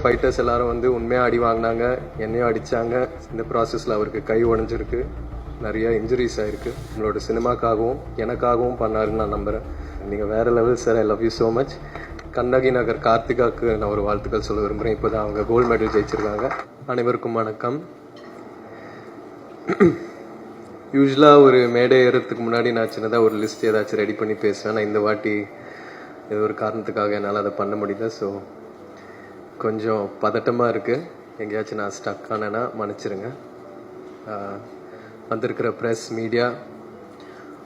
Fighters எல்லாரும் வந்து உண்மையாக அடி வாங்கினாங்க, என்னையும் அடித்தாங்க. இந்த ப்ராசஸில் அவருக்கு கை உடஞ்சிருக்கு, நிறைய இன்ஜுரிஸ் ஆகிருக்கு. நம்மளோட சினிமாக்காகவும் எனக்காகவும் பண்ணாருன்னு நான் நம்புகிறேன். நீங்கள் வேறு level sir. I love you so much. Kannagi Nagar கார்த்திகாவுக்கு நான் ஒரு வாழ்த்துக்கள் சொல்ல விரும்புகிறேன். இப்போ தான் அவங்க கோல்டு மெடல் ஜெயிச்சிருக்காங்க. அனைவருக்கும் வணக்கம். யூஸ்வலாக ஒரு மேடை ஏறதுக்கு முன்னாடி நான் சின்னதாக ஒரு லிஸ்ட் ஏதாச்சும் ரெடி பண்ணி பேசுவேன். நான் இந்த வாட்டி ஏதோ ஒரு காரணத்துக்காக என்னால் அதை பண்ண முடியல. ஸோ கொஞ்சம் பதட்டமாக இருக்குது. எங்கேயாச்சும் நான் ஸ்டக் ஆனேன்னா மன்னிச்சிருங்க. வந்திருக்கிற ப்ரெஸ், மீடியா,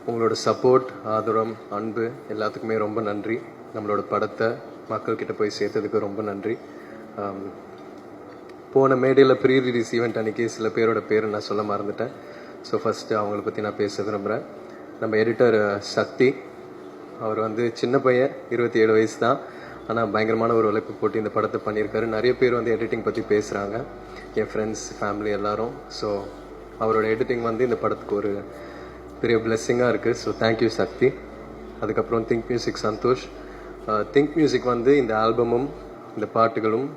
உங்களோட சப்போர்ட், ஆதரவு, அன்பு எல்லாத்துக்குமே ரொம்ப நன்றி. நம்மளோட படத்தை மக்கள்கிட்ட போய் சேர்த்ததுக்கு ரொம்ப நன்றி. போன மேடையில் ப்ரீ ரிலீஸ் ஈவெண்ட் அன்றைக்கி சில பேரோட பேர் நான் சொல்ல மறந்துட்டேன். ஸோ ஃபஸ்ட்டு அவங்கள பற்றி நான் பேச விரும்புகிறேன். நம்ம எடிட்டர் சக்தி, அவர் வந்து சின்ன பையன், 27 வயசு தான். ஆனால் பயங்கரமான ஒரு உழைப்பு போட்டு இந்த படத்தை பண்ணியிருக்காரு. நிறைய பேர் வந்து எடிட்டிங் பற்றி பேசுகிறாங்க, என் ஃப்ரெண்ட்ஸ், ஃபேமிலி எல்லாரும். ஸோ அவரோட எடிட்டிங் வந்து இந்த படத்துக்கு ஒரு பெரிய பிளெஸ்ஸிங்காக இருக்குது. So thank you Sakthi. அதுக்கப்புறம் Think Music Santhosh. Think Music வந்து இந்த ஆல்பமும் இந்த பாட்டுகளும்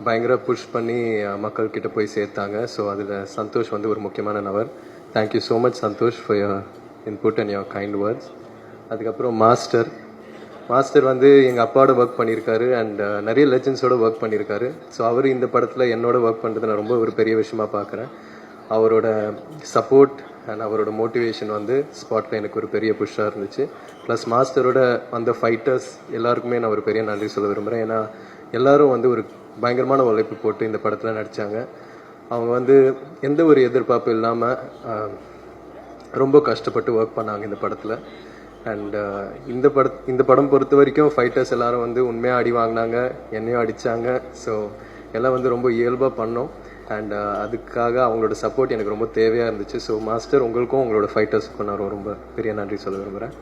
பயங்கர புஷ் பண்ணி மக்கள்கிட்ட போய் சேர்த்தாங்க. ஸோ அதில் சந்தோஷ் வந்து ஒரு முக்கியமான நபர். Thank you so much Santhosh for your input and your kind words. அதுக்கப்புறம் மாஸ்டர் வந்து எங்கள் அப்பாவோட ஒர்க் பண்ணியிருக்காரு அண்ட் நிறைய லெஜண்ட்ஸோட ஒர்க் பண்ணியிருக்காரு. ஸோ அவர் இந்த படத்தில் என்னோட ஒர்க் பண்ணுறது நான் ரொம்ப ஒரு பெரிய விஷயமா பார்க்குறேன். அவரோட சப்போர்ட் அண்ட் அவரோட மோட்டிவேஷன் வந்து ஸ்பாட்டில் எனக்கு ஒரு பெரிய புஷ்ஷாக இருந்துச்சு. ப்ளஸ் மாஸ்டரோட அந்த ஃபைட்டர்ஸ் எல்லாருக்குமே நான் ஒரு பெரிய நன்றி சொல்ல விரும்புகிறேன். ஏன்னா எல்லோரும் வந்து ஒரு பயங்கரமான உழைப்பு போட்டு இந்த படத்தில் நடித்தாங்க. அவங்க வந்து எந்த ஒரு எதிர்பார்ப்பு இல்லாமல் ரொம்ப கஷ்டப்பட்டு ஒர்க் பண்ணாங்க இந்த படத்தில். அண்ட் இந்த படம் பொறுத்த வரைக்கும் ஃபைட்டர்ஸ் எல்லாரும் வந்து உண்மையாக அடி வாங்கினாங்க, என்னையும் அடித்தாங்க. ஸோ எல்லாம் வந்து ரொம்ப இயல்பாக பண்ணோம். அண்ட் அதுக்காக அவங்களோட சப்போர்ட் எனக்கு ரொம்ப தேவையாக இருந்துச்சு. ஸோ மாஸ்டர், உங்களுக்கும் உங்களோட ஃபைட்டர்ஸுக்கும் நான் ரொம்ப பெரிய நன்றி சொல்ல விரும்புகிறேன்.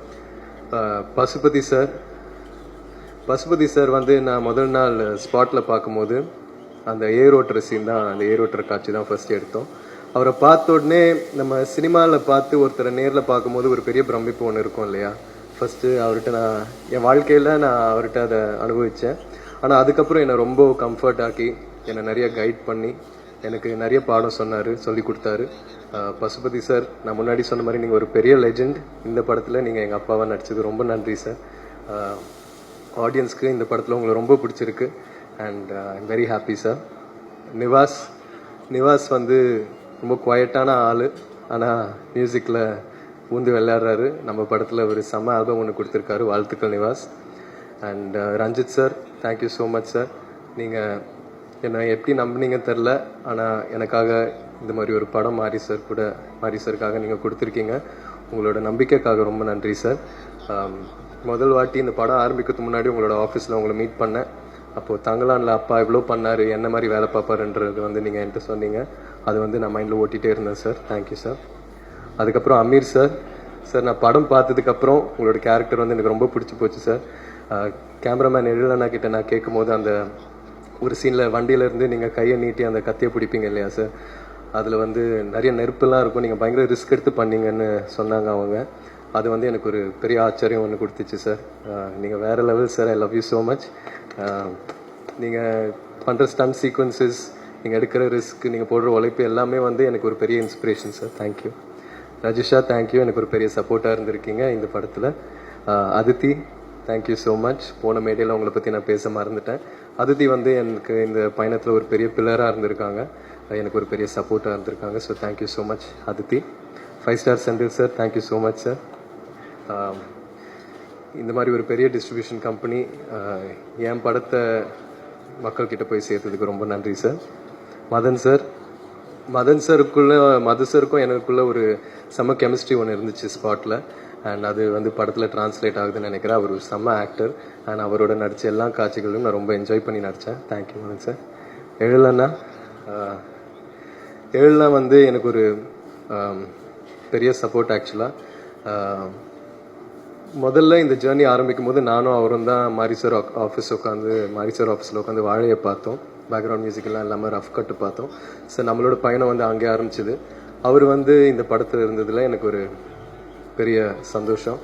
பசுபதி சார் வந்து நான் முதல் நாள் ஸ்பாட்டில் பார்க்கும்போது அந்த ஏரோட்டுற சீன் தான், அந்த ஏரோட்டுற காட்சி தான் ஃபர்ஸ்ட் எடுத்தோம். அவரை பார்த்த உடனே நம்ம சினிமாவில் பார்த்து ஒருத்தரை நேரில் பார்க்கும்போது ஒரு பெரிய பிரமிப்பு ஒன்று இருக்கும் இல்லையா. ஃபஸ்ட்டு அவர்கிட்ட நான் என் வாழ்க்கையில் நான் அவர்கிட்ட அதை அனுபவித்தேன். ஆனால் அதுக்கப்புறம் என்னை ரொம்ப கம்ஃபர்ட் ஆக்கி என்னை நிறைய கைட் பண்ணி எனக்கு நிறைய பாடம் சொல்லி கொடுத்தாரு பசுபதி சார். நான் முன்னாடி சொன்ன மாதிரி நீங்கள் ஒரு பெரிய லெஜெண்ட். இந்த படத்தில் நீங்கள் எங்கள் அப்பாவாக நடிச்சது ரொம்ப நன்றி சார். ஆடியன்ஸ்க்கு இந்த படத்தில் உங்களை ரொம்ப பிடிச்சிருக்கு and I'm very happy sir. Nivas வந்து ரொம்ப குவைட்டான ஆள், ஆனால் மியூசிக்கில் ஊந்து விளையாடுறாரு. நம்ம படத்தில் ஒரு செம்ம ஆல்பம் ஒன்று கொடுத்துருக்காரு. வாழ்த்துக்கள் Nivas. And Ranjith sir, thank you so much sir. நீங்கள் என்னை எப்படி நம்பினீங்க தெரில, ஆனால் எனக்காக இந்த மாதிரி ஒரு படம் மாரி சாருக்காக நீங்கள் கொடுத்துருக்கீங்க. உங்களோட நம்பிக்கைக்காக ரொம்ப நன்றி சார். முதல் வாட்டி இந்த படம் ஆரம்பிக்கிறதுக்கு முன்னாடி உங்களோட ஆஃபீஸில் உங்களை மீட் பண்ணேன். அப்போது தங்கலானில் அப்பா இவ்வளோ பண்ணார், என்ன மாதிரி வேலை பார்ப்பாருன்றது வந்து நீங்கள் என்கிட்ட சொன்னீங்க. அது வந்து நான் மைண்டில் ஓட்டிகிட்டே இருந்தேன் சார். Thank you sir. அதுக்கப்புறம் அமீர் சார், நான் படம் பார்த்ததுக்கப்புறம் உங்களோட கேரக்டர் வந்து எனக்கு ரொம்ப பிடிச்சி போச்சு சார். கேமராமேன் எழிலண்ணா கிட்ட நான் கேட்கும் போது அந்த ஒரு சீனில் வண்டியிலேருந்து நீங்கள் கையை நீட்டி அந்த கத்தியை பிடிப்பீங்க இல்லையா சார், அதில் வந்து நிறைய நெருப்புலாம் இருக்கும், நீங்கள் பயங்கர ரிஸ்க் எடுத்து பண்ணீங்கன்னு சொன்னாங்க அவங்க. அது வந்து எனக்கு ஒரு பெரிய ஆச்சரியம் ஒன்று கொடுத்துச்சு சார். நீங்கள் வேறு level sir. I love you so much. நீங்கள் பண்ணுற ஸ்டன் சீக்வன்சஸ், நீங்கள் எடுக்கிற ரிஸ்க், நீங்கள் போடுற உழைப்பு எல்லாமே வந்து எனக்கு ஒரு பெரிய inspiration sir. Thank you. Rajisha, thank you. எனக்கு ஒரு பெரிய சப்போர்ட்டாக இருந்திருக்கீங்க இந்த படத்தில். Aditi, thank you so much. போன மேடையில் உங்களை பற்றி நான் பேச மறந்துட்டேன். அதித்தி வந்து எனக்கு இந்த பயணத்தில் ஒரு பெரிய பில்லராக இருந்திருக்காங்க, எனக்கு ஒரு பெரிய சப்போர்ட்டாக இருந்திருக்காங்க. So thank you so much Aditi. 5 star Senthil sir, thank you so much sir. இந்த மாதிரி ஒரு பெரிய டிஸ்ட்ரிபியூஷன் கம்பெனி என் படத்தை மக்கள்கிட்ட போய் சேர்த்ததுக்கு ரொம்ப நன்றி சார். மதன் சாருக்கும் எனக்குள்ள ஒரு செம்ம கெமிஸ்ட்ரி ஒன்று இருந்துச்சு ஸ்பாட்டில். அண்ட் அது வந்து படத்தில் டிரான்ஸ்லேட் ஆகுதுன்னு நினைக்கிறேன். அவர் ஒரு செம்ம ஆக்டர் அண்ட் அவரோட நடித்த எல்லா காட்சிகளும் நான் ரொம்ப என்ஜாய் பண்ணி நடித்தேன். Thank you Madan sir. எழிலண்ணா வந்து எனக்கு ஒரு பெரிய சப்போர்ட் ஆக்சுவலாக. முதல்ல இந்த ஜேர்னி ஆரம்பிக்கும் போது நானும் அவரும் தான் மாரி சார் ஆஃபீஸில் உட்காந்து வாழையை பார்த்தோம். பேக்ரவுண்ட் மியூசிக்கெல்லாம் இல்லாமல் ரஃப் கட்டு பார்த்தோம். ஸோ நம்மளோட பயணம் வந்து அங்கே ஆரம்பிச்சிது. அவர் வந்து இந்த படத்தில் இருந்ததில் எனக்கு ஒரு பெரிய சந்தோஷம்.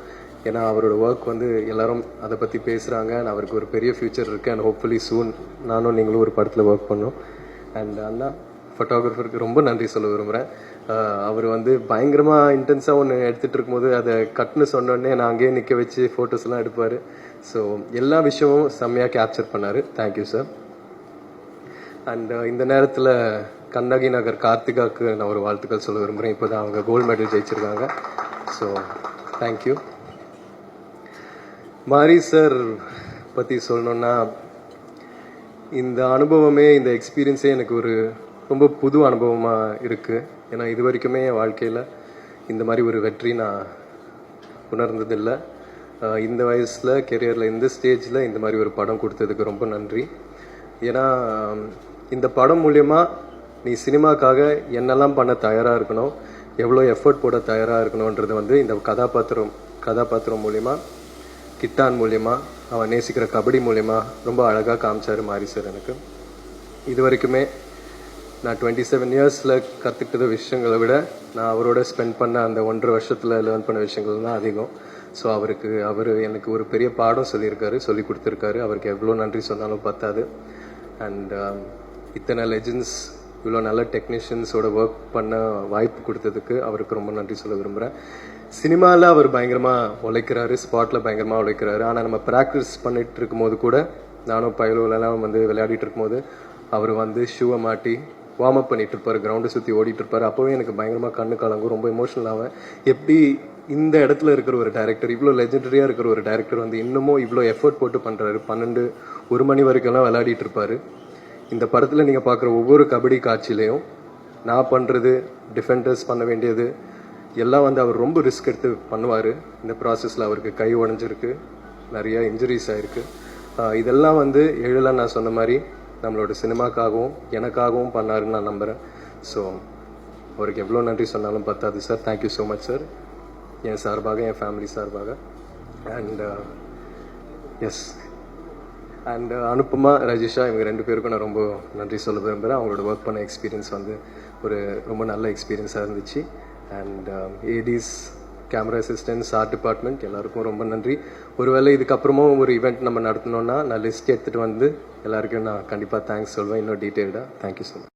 ஏன்னா அவரோட ஒர்க் வந்து எல்லாரும் அதை பற்றி பேசுகிறாங்க அண்ட் அவருக்கு ஒரு பெரிய ஃப்யூச்சர் இருக்குது அண்ட் ஹோப்ஃபுல்லி சூன் நானும் நீங்களும் ஒரு படத்தில் ஒர்க் பண்ணோம். அண்ட் அண்ணா ஃபோட்டோகிராஃபருக்கு ரொம்ப நன்றி சொல்ல விரும்புகிறேன். அவர் வந்து பயங்கரமாக இன்டென்ஸாக ஒன்று எடுத்துகிட்டு இருக்கும்போது அதை கட்டுன்னு சொன்னோடனே நான் அங்கேயே நிற்க வச்சு ஃபோட்டோஸ்லாம் எடுப்பார். ஸோ எல்லா விஷயமும் செம்மையாக கேப்சர் பண்ணார். Thank you sir. அண்ட் இந்த நேரத்தில் கண்ணகி நகர் கார்த்திகாவுக்கு நான் ஒரு வாழ்த்துக்கள் சொல்ல விரும்புகிறேன். இப்போ தான் அவங்க கோல்டு மெடல் ஜெயிச்சிருக்காங்க. So thank you. மாரி சார் பற்றி சொல்லணுன்னா, இந்த அனுபவமே இந்த எக்ஸ்பீரியன்ஸே எனக்கு ஒரு ரொம்ப புது அனுபவமாக இருக்குது. ஏன்னா இது வரைக்குமே என் வாழ்க்கையில் இந்த மாதிரி ஒரு வெற்றி நான் உணர்ந்ததில்லை. இந்த வயசில் கெரியரில் இந்த ஸ்டேஜில் இந்த மாதிரி ஒரு படம் கொடுத்ததுக்கு ரொம்ப நன்றி. ஏன்னா இந்த படம் மூலயமா நீ சினிமாக்காக என்னெல்லாம் பண்ண தயாராக இருக்கணும், எவ்வளோ எஃபர்ட் போட தயாராக இருக்கணுன்றது வந்து இந்த கதாபாத்திரம் மூலயமா, கிட்டான் மூலயமா, அவன் நேசிக்கிற கபடி மூலயமா ரொம்ப அழகாக காமிச்சார் மாரி சார். எனக்கு இது வரைக்குமே நான் 27 இயர்ஸில் கற்றுக்கிட்ட விஷயங்களை விட நான் அவரோட ஸ்பெண்ட் பண்ண அந்த 1.5 வருஷத்தில் லேர்ன் பண்ண விஷயங்கள் தான் அதிகம். ஸோ அவர் எனக்கு ஒரு பெரிய பாடம் சொல்லி கொடுத்துருக்காரு. அவருக்கு எவ்வளோ நன்றி சொன்னாலும் பத்தாது. அண்ட் இத்தனை லெஜண்ட்ஸ், இவ்வளோ நல்ல டெக்னீஷியன்ஸோட ஒர்க் பண்ண வாய்ப்பு கொடுத்ததுக்கு அவருக்கு ரொம்ப நன்றி சொல்ல விரும்புகிறேன். சினிமாவில் அவர் பயங்கரமாக உழைக்கிறாரு, ஸ்பாட்டில் பயங்கரமாக உழைக்கிறாரு. ஆனால் நம்ம ப்ராக்டிஸ் பண்ணிட்டு இருக்கும்போது கூட, நானும் பயலுவலாம் வந்து விளையாடிட்டு இருக்கும்போது அவர் வந்து ஷூவை மாட்டி வார்ம் அப் பண்ணிட்டு இருப்பார், கிரவுண்டை சுற்றி ஓடிட்டு இருப்பார். அப்போவே எனக்கு பயங்கரமாக கண்ணு கலங்கும், ரொம்ப எமோஷனல் ஆவேன். எப்படி இந்த இடத்துல இருக்கிற ஒரு டைரக்டர், இவ்வளோ லெஜெண்டரியாக இருக்கிற ஒரு டைரக்டர் வந்து இன்னமும் இவ்வளோ எஃபர்ட் போட்டு பண்ணுறாரு. 12-1 மணி வரைக்கும்லாம் விளையாடிட்டு இருப்பார். இந்த படத்தில் நீங்கள் பார்க்குற ஒவ்வொரு கபடி காட்சியிலையும் நான் பண்ணுறது, டிஃபெண்டர்ஸ் பண்ண வேண்டியது எல்லாம் வந்து அவர் ரொம்ப ரிஸ்க் எடுத்து பண்ணுவார். இந்த ப்ராசஸில் அவருக்கு கை உடஞ்சிருக்கு, நிறையா இன்ஜுரிஸ் ஆகிருக்கு. இதெல்லாம் வந்து எழிலாக நான் சொன்ன மாதிரி நம்மளோட சினிமாக்காகவும் எனக்காகவும் பண்ணாருன்னு நான் நம்புகிறேன். ஸோ அவருக்கு எவ்வளோ நன்றி சொன்னாலும் பத்தாது sir. Thank you so much sir, என் சார்பாக, என் ஃபேமிலி சார்பாக. And S, and Anupama, Rajisha, இவங்க 2 பேருக்கும் நான் ரொம்ப நன்றி சொல்ல விரும்புகிறேன். அவங்களோட ஒர்க் பண்ண எக்ஸ்பீரியன்ஸ் வந்து ஒரு ரொம்ப நல்ல எக்ஸ்பீரியன்ஸாக இருந்துச்சு. And ADs, camera assistants, art department எல்லாருக்கும் ரொம்ப நன்றி. ஒருவேளை இதுக்கப்புறமும் ஒரு ஈவெண்ட் நம்ம நடத்தணும்னா நான் லிஸ்ட் எடுத்துகிட்டு வந்து எல்லாருக்கும் நான் கண்டிப்பாக தேங்க்ஸ் சொல்வேன், இன்னும் டீட்டெயில்டாக. Thank you so much.